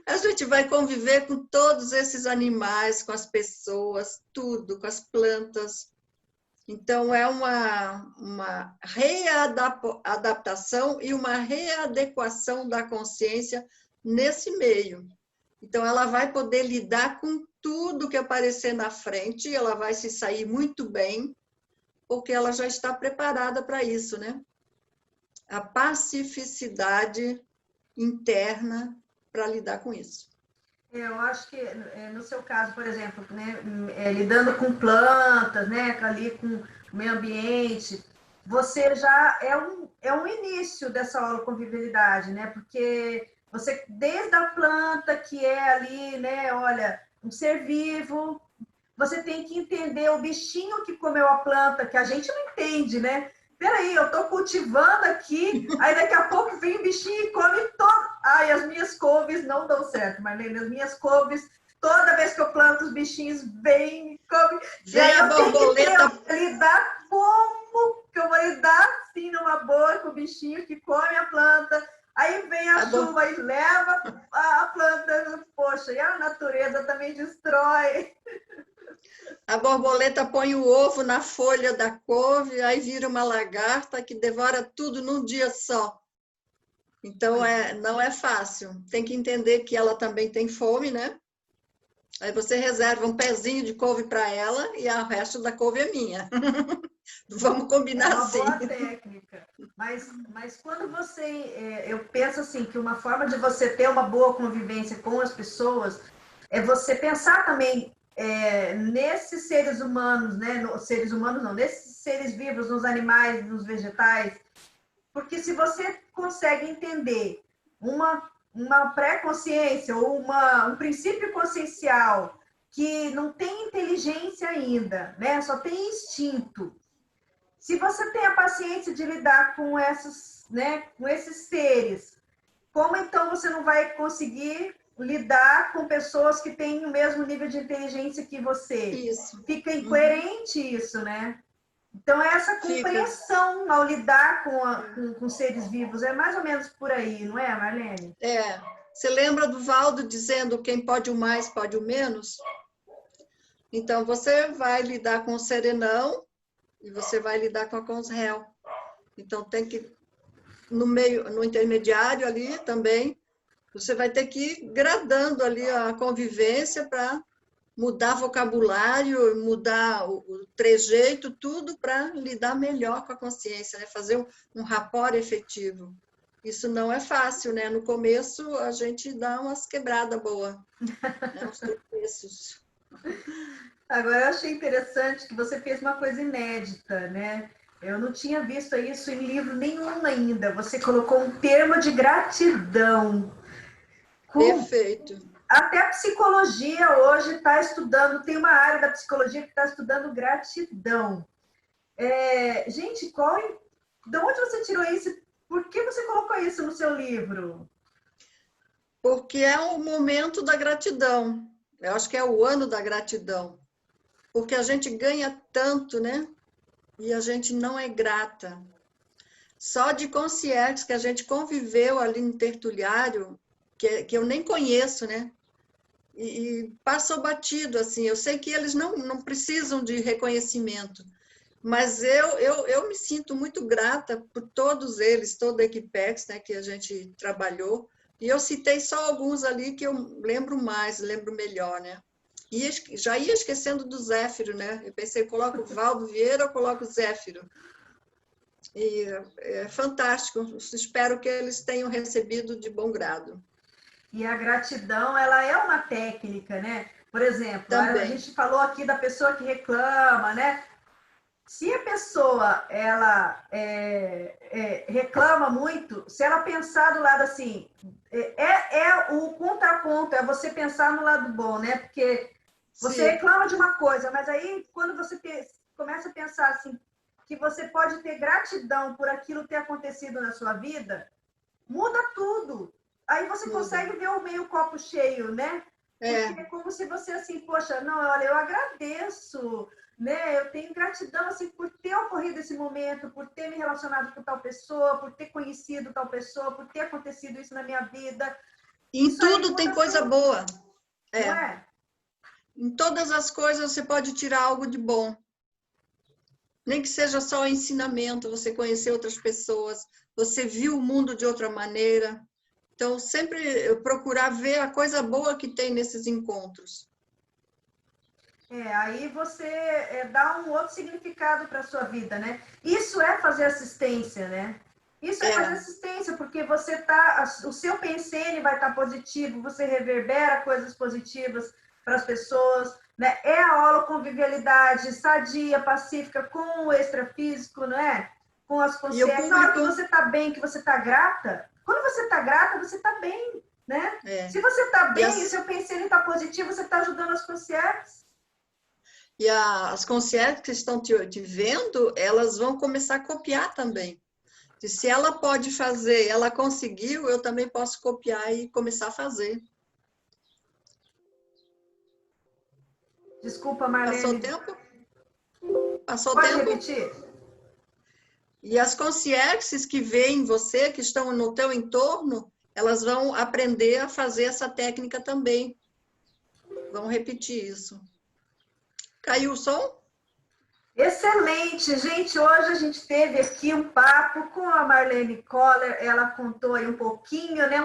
a gente vai conviver com todos esses animais, com as pessoas, tudo, com as plantas. Então, é uma readaptação e uma readequação da consciência nesse meio. Então, ela vai poder lidar com tudo que aparecer na frente, ela vai se sair muito bem, porque ela já está preparada para isso, né? A pacificidade interna para lidar com isso. Eu acho que, no seu caso, por exemplo, né, lidando com plantas, né, ali com o meio ambiente, você já é um início dessa holoconvivialidade, né? Porque Você, desde a planta, que é ali, né, olha, um ser vivo, você tem que entender o bichinho que comeu a planta, que a gente não entende, né? Peraí, eu estou cultivando aqui, aí daqui a pouco vem o bichinho e come todo. Ai, as minhas couves não dão certo, Marlene, as minhas couves, toda vez que eu planto, os bichinhos vêm e comem. E aí eu tenho que lidar como que eu vou lidar, assim, numa boa, com o bichinho que come a planta. Aí vem a chuva e leva a planta. Poxa, e a natureza também destrói. A borboleta põe o ovo na folha da couve, aí vira uma lagarta que devora tudo num dia só. Então, não é fácil. Tem que entender que ela também tem fome, né? Aí você reserva um pezinho de couve para ela e o resto da couve é minha. Vamos combinar assim. É uma boa técnica. Mas quando você... eu penso assim, que uma forma de você ter uma boa convivência com as pessoas é você pensar também nesses seres humanos, né? Seres humanos não, nesses seres vivos, nos animais, nos vegetais. Porque se você consegue entender uma pré-consciência ou um princípio consciencial que não tem inteligência ainda, né? Só tem instinto. Se você tem a paciência de lidar com esses, né, com esses seres, como então você não vai conseguir lidar com pessoas que têm o mesmo nível de inteligência que você? Isso. Fica incoerente isso, né? Então, essa compreensão ao lidar com seres vivos é mais ou menos por aí, não é, Marlene? Você lembra do Valdo dizendo quem pode o mais, pode o menos? Então, você vai lidar com o serenão e você vai lidar com os réus. Então, tem que, no intermediário ali também, você vai ter que ir gradando ali a convivência para mudar vocabulário, mudar o trejeito, tudo para lidar melhor com a consciência, né? Fazer um rapport efetivo. Isso não é fácil, né? No começo, a gente dá umas quebradas boas, né? Uns tropeços. Agora, eu achei interessante que você fez uma coisa inédita, né? Eu não tinha visto isso em livro nenhum ainda. Você colocou um termo de gratidão. Perfeito. Até a psicologia hoje está estudando, tem uma área da psicologia que está estudando gratidão. Gente, de onde você tirou isso? Por que você colocou isso no seu livro? Porque é o momento da gratidão. Eu acho que é o ano da gratidão. Porque a gente ganha tanto, né? E a gente não é grata. Só de concierges que a gente conviveu ali no tertuliário, que eu nem conheço, né? E passou batido, assim. Eu sei que eles não precisam de reconhecimento, mas eu me sinto muito grata por todos eles, toda a Equipex, né, que a gente trabalhou. E eu citei só alguns ali que eu lembro mais, lembro melhor, né? E já ia esquecendo do Zéfiro, né? Eu pensei, coloco o Valdo Vieira ou coloco o Zéfiro? E é fantástico. Espero que eles tenham recebido de bom grado. E a gratidão, ela é uma técnica, né? Por exemplo, a gente falou aqui da pessoa que reclama, né? Se a pessoa, ela reclama muito, se ela pensar do lado assim, o contraponto, é você pensar no lado bom, né? Porque você reclama de uma coisa, mas aí quando você começa a pensar assim, que você pode ter gratidão por aquilo ter acontecido na sua vida, muda tudo. Aí você consegue ver o meio copo cheio, né? Porque é como se você assim, poxa, não, olha, eu agradeço, né? Eu tenho gratidão assim por ter ocorrido esse momento, por ter me relacionado com tal pessoa, por ter conhecido tal pessoa, por ter acontecido isso na minha vida. Em isso tudo tem coisa boa. Não é? Em todas as coisas você pode tirar algo de bom. Nem que seja só o ensinamento, você conhecer outras pessoas, você viu o mundo de outra maneira. Então, sempre procurar ver a coisa boa que tem nesses encontros. Aí você dá um outro significado para a sua vida, né? Isso é fazer assistência, né? Isso é fazer assistência, porque você o seu PNCN vai estar positivo, você reverbera coisas positivas para as pessoas, né? É a holoconvivialidade sadia, pacífica, com o extrafísico, não é? Com as consciências. Na hora que você está bem, que você está grata, Quando você está grata, você está bem, né? É. Se você está bem, e seu pensamento está positivo, você está ajudando as concierges. E as concierges que estão te vendo, elas vão começar a copiar também. E se ela pode fazer, ela conseguiu, eu também posso copiar e começar a fazer. Desculpa, Marlene. Passou o tempo? Passou o Pode tempo? repetir? E as concierges que veem você, que estão no teu entorno, elas vão aprender a fazer essa técnica também. Vão repetir isso. Caiu o som? Excelente, gente. Hoje a gente teve aqui um papo com a Marlene Koller. Ela contou aí um pouquinho, né?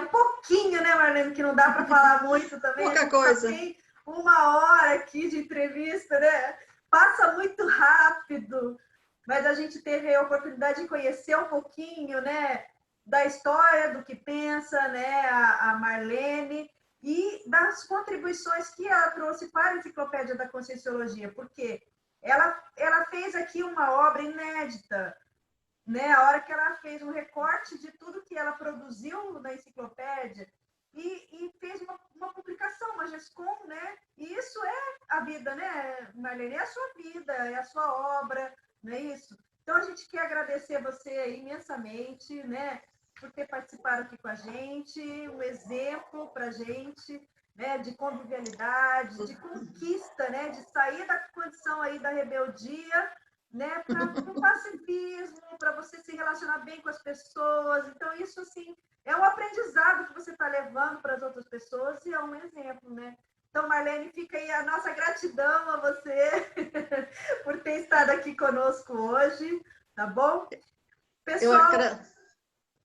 Marlene, que não dá para falar muito também. Pouca coisa. Tem 1 hora aqui de entrevista, né? Passa muito rápido. Mas a gente teve a oportunidade de conhecer um pouquinho, né? Da história, do que pensa, né? A Marlene e das contribuições que ela trouxe para a Enciclopédia da Conscienciologia, porque ela fez aqui uma obra inédita, né? A hora que ela fez um recorte de tudo que ela produziu na enciclopédia e fez uma publicação, uma GESCOM, né? E isso é a vida, né, Marlene? É a sua vida, é a sua obra, não é isso? Então, a gente quer agradecer você imensamente, né? Por ter participado aqui com a gente, um exemplo para a gente, né, de convivialidade, de conquista, né, de sair da condição aí da rebeldia, né, para o pacifismo, para você se relacionar bem com as pessoas. Então, isso, assim, é um aprendizado que você está levando para as outras pessoas e é um exemplo, né? Então, Marlene, fica aí a nossa gratidão a você por ter estado aqui conosco hoje, tá bom? Pessoal,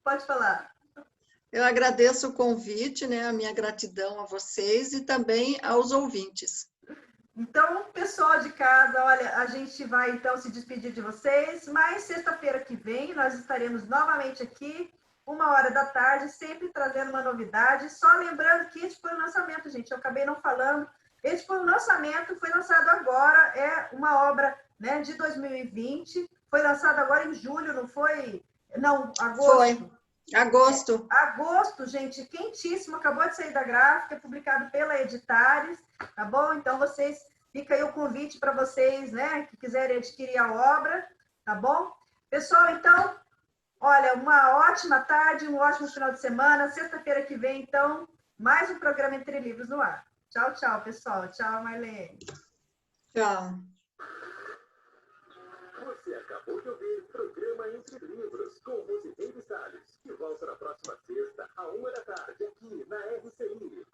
pode falar. Eu agradeço o convite, né? A minha gratidão a vocês e também aos ouvintes. Então, pessoal de casa, olha, a gente vai então se despedir de vocês, mas sexta-feira que vem nós estaremos novamente aqui, 1 hora da tarde, sempre trazendo uma novidade. Só lembrando que esse foi o lançamento, gente, eu acabei não falando. Esse foi o lançamento, foi lançado agora, é uma obra, né, de 2020, foi lançado agora em julho, não foi? Não, agosto. Foi. Agosto. Agosto, gente, quentíssimo, acabou de sair da gráfica, publicado pela Editares, tá bom? Então, fica aí o convite para vocês, né, que quiserem adquirir a obra, tá bom? Pessoal, então, olha, uma ótima tarde, um ótimo final de semana, sexta-feira que vem, então, mais um programa Entre Livros no ar. Tchau, tchau, pessoal. Tchau, Marlene. Tchau. Você acabou de ouvir o programa Entre Livros, com Rosilene Salles, que volta na próxima sexta, à 1 da tarde, aqui na RCI.